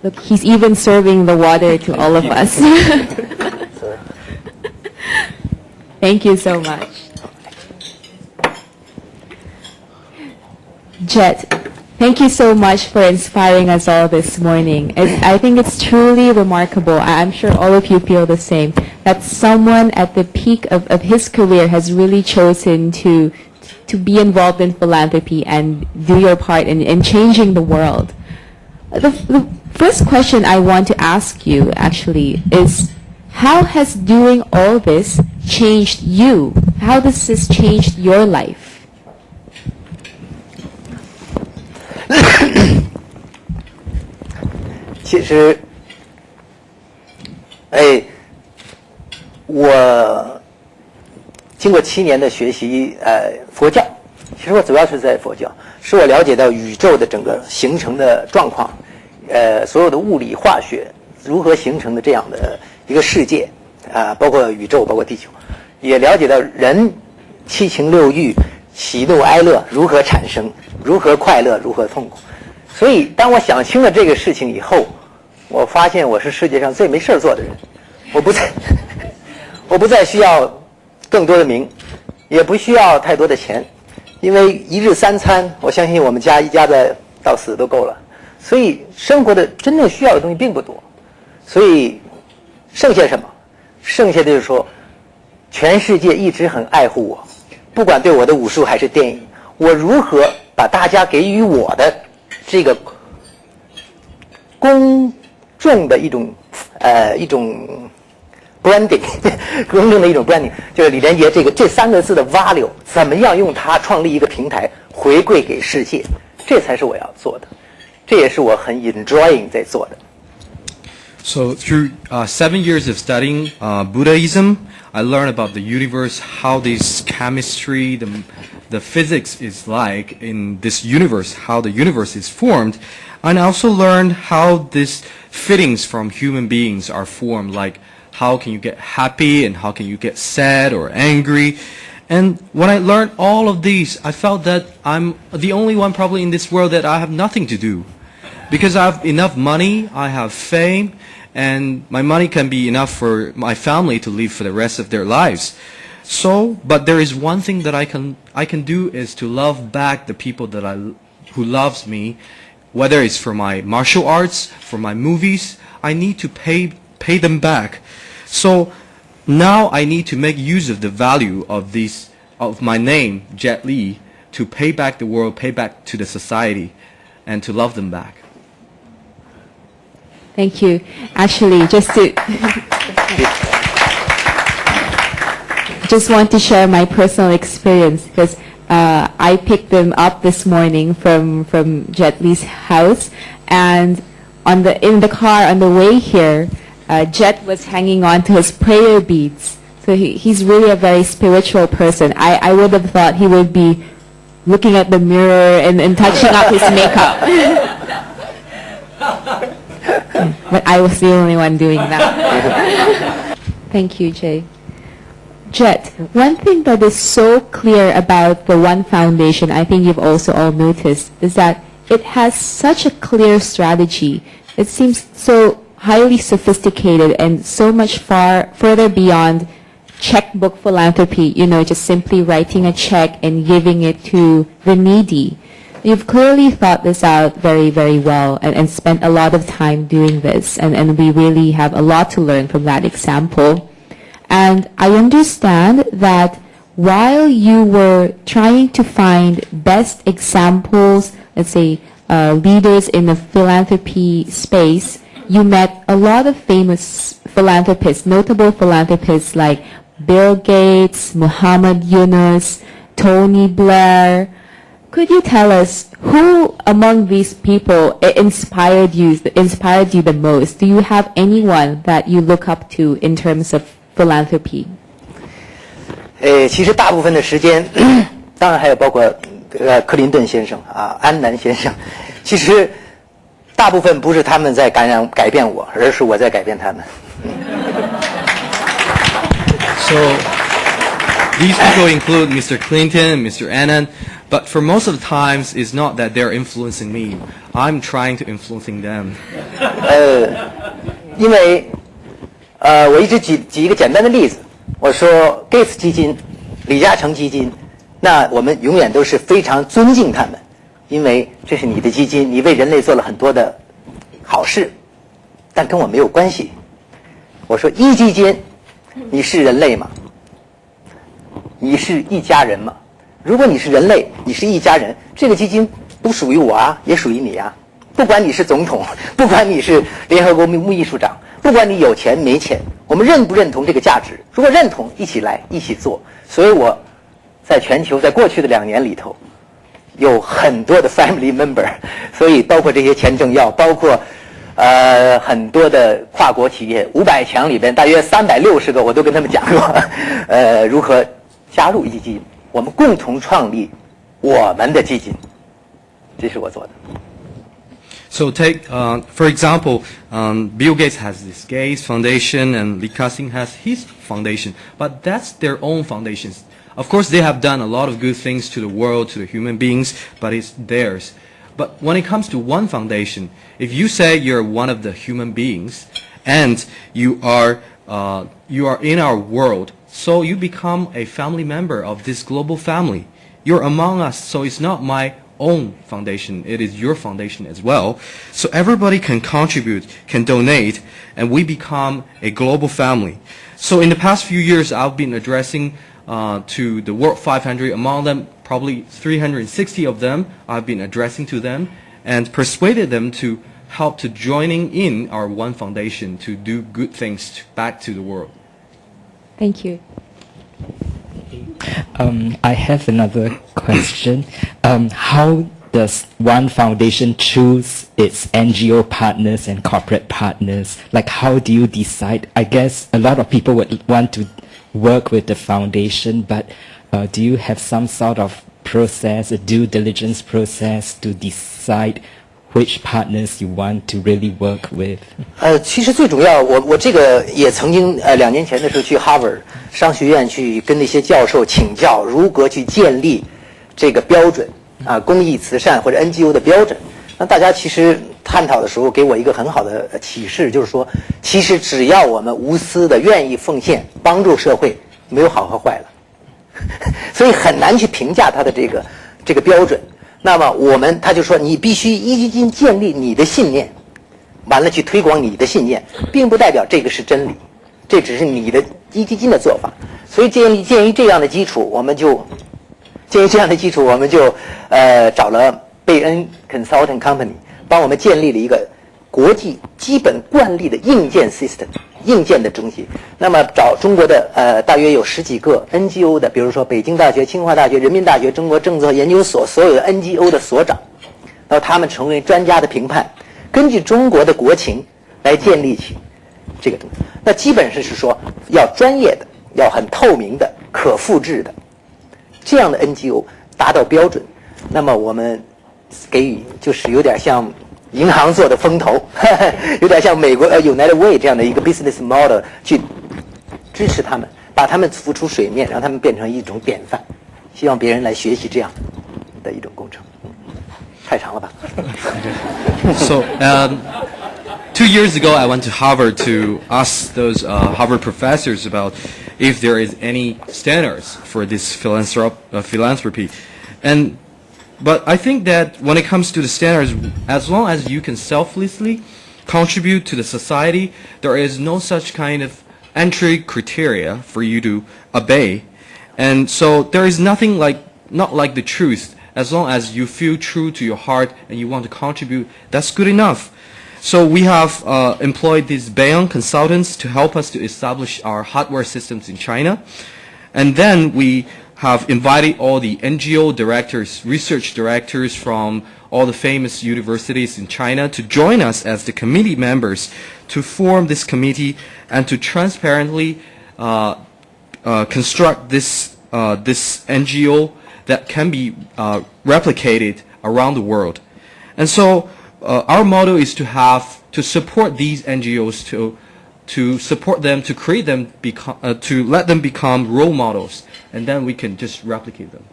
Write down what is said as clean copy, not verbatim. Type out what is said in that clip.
Look, he's even serving the water to all of us. Thank you so much. Jet, thank you so much for inspiring us all this morning. I think it's truly remarkable. I'm sure all of you feel the same, that someone at the peak of his career has really chosen to be involved in philanthropy and do your part in changing the world. The first question I want to ask you actually is, how has doing all this changed you? How does this change your life? 其实，我经过7年的学习，佛教，其实我主要是在佛教，使我了解到宇宙的整个形成的状况，所有的物理化学如何形成的这样的一个世界，包括宇宙，包括地球，也了解到人七情六欲、喜怒哀乐如何产生，如何快乐，如何痛苦。所以，当我想清了这个事情以后，我发现我是世界上最没事做的人。我不再需要更多的名，也不需要太多的钱，因为一日3餐，我相信我们家一家子到死都够了。所以生活的真正需要的东西并不多。所以剩下什么？剩下的就是说，全世界一直很爱护我，不管对我的武术还是电影，我如何把大家给予我的这个公众的一种 branding 公众的一种 branding， 就是李连杰这3个字的 value， 怎么样用它创立一个平台回馈给世界，这才是我要做的，这也是我很 enjoying 在做的。So through 7 years of studying Buddhism, I learned about the universe, how this chemistry, the physics is like in this universe, how the universe is formed, and I also learned how these feelings from human beings are formed, like how can you get happy and how can you get sad or angry. And when I learned all of these, I felt that I'm the only one probably in this world that I have nothing to do. Because I have enough money, I have fame, and my money can be enough for my family to live for the rest of their lives. So, but there is one thing that I can do is to love back the people who loves me, whether it's for my martial arts, for my movies. I need to pay them back. So now I need to make use of the value of my name, Jet Li, to pay back the world, pay back to the society, and to love them back. Thank you. Actually, just want to share my personal experience, because I picked them up this morning from Jet Li's house, and in the car on the way here, Jet was hanging on to his prayer beads. So he's really a very spiritual person. I would have thought he would be looking at the mirror and touching up his makeup. But I was the only one doing that. Thank you, Jay. Jet, one thing that is so clear about the One Foundation, I think you've also all noticed, is that it has such a clear strategy. It seems so highly sophisticated and so much further beyond checkbook philanthropy, just simply writing a check and giving it to the needy. You've clearly thought this out very, very well and spent a lot of time doing this, and we really have a lot to learn from that example. And I understand that while you were trying to find best examples, let's say leaders in the philanthropy space, you met a lot of famous philanthropists, notable philanthropists like Bill Gates, Muhammad Yunus, Tony Blair. Could you tell us who among these people inspired you the most? Do you have anyone that you look up to in terms of philanthropy? 其实大部分的时间，当然还有包括克林顿先生安南先生，其实大部分不是他们在改变我，而是我在改变他们。So these people include Mr. Clinton and Mr. Annan. But for most of the times, it's not that they're influencing me. I'm trying to influencing them. 因为我一直举一个简单的例子，我说 Gates 基金、李嘉诚基金，那我们永远都是非常尊敬他们，因为这是你的基金，你为人类做了很多的好事，但跟我没有关系。我说一基金，你是人类吗？你是一家人吗？如果你是人类，你是一家人，这个基金不属于我啊，也属于你啊。不管你是总统，不管你是联合国秘书长，不管你有钱没钱，我们认不认同这个价值？如果认同，一起来，一起做。所以我在全球在过去的2年里头，有很多的 family member， 所以包括这些钱政要，包括很多的跨国企业500强里边大约360个，我都跟他们讲过，如何加入基金，我们共同创立我们的基金，这是我做的。So take, for example, Bill Gates has this Gates Foundation and Li Ka-shing has his foundation, but that's their own foundations. Of course, they have done a lot of good things to the world, to the human beings, but it's theirs. But when it comes to one foundation, if you say you're one of the human beings and you are in our world, so you become a family member of this global family. You're among us, so it's not my own foundation, it is your foundation as well. So everybody can contribute, can donate, and we become a global family. So in the past few years, I've been addressing to the World 500, among them probably 360 of them, I've been addressing to them and persuaded them to help to joining in our one foundation to do good things back to the world. Thank you. I have another question. How does one foundation choose its NGO partners and corporate partners? Like, how do you decide? I guess a lot of people would want to work with the foundation, but do you have some sort of process, a due diligence process to decide which partners you want to really work with? 其实最主要，我这个也曾经2年前的时候去哈佛商学院去跟那些教授请教如何去建立这个标准公益慈善或者 NGO 的标准。那大家其实探讨的时候给我一个很好的启示，就是说，其实只要我们无私的愿意奉献帮助社会，没有好和坏了，所以很难去评价它的这个标准。那么他就说，你必须一基金建立你的信念，完了去推广你的信念，并不代表这个是真理，这只是你的一基金的做法。所以鉴于这样的基础，我们就找了贝恩 Consulting Company 帮我们建立了一个国际基本惯例的硬件 system， 硬件的中心。那么找中国的大约有10几个 NGO 的，比如说北京大学、清华大学、人民大学、中国政策研究所所有的 NGO 的所长，然后他们成为专家的评判，根据中国的国情来建立起这个东西。那基本上是说要专业的，要很透明的、可复制的，这样的 NGO 达到标准，那么我们给予就是有点像银行做的风投，有点像美国United Way 这样的一个 business model 去支持他们，把他们浮出水面，让他们变成一种典范，希望别人来学习这样的一种工程。太长了吧So, 2 years ago, I went to Harvard to ask those Harvard professors about if there is any standards for this philanthropy. But I think that when it comes to the standards, as long as you can selflessly contribute to the society, there is no such kind of entry criteria for you to obey. And so there is nothing not like the truth. As long as you feel true to your heart and you want to contribute, that's good enough. So we have employed these Bayon consultants to help us to establish our hardware systems in China. And then we have invited all the NGO directors, research directors from all the famous universities in China to join us as the committee members to form this committee and to transparently construct this NGO that can be replicated around the world. And so our motto is to support these NGOs, to support them, to create them, to let them become role models, and then we can just replicate them.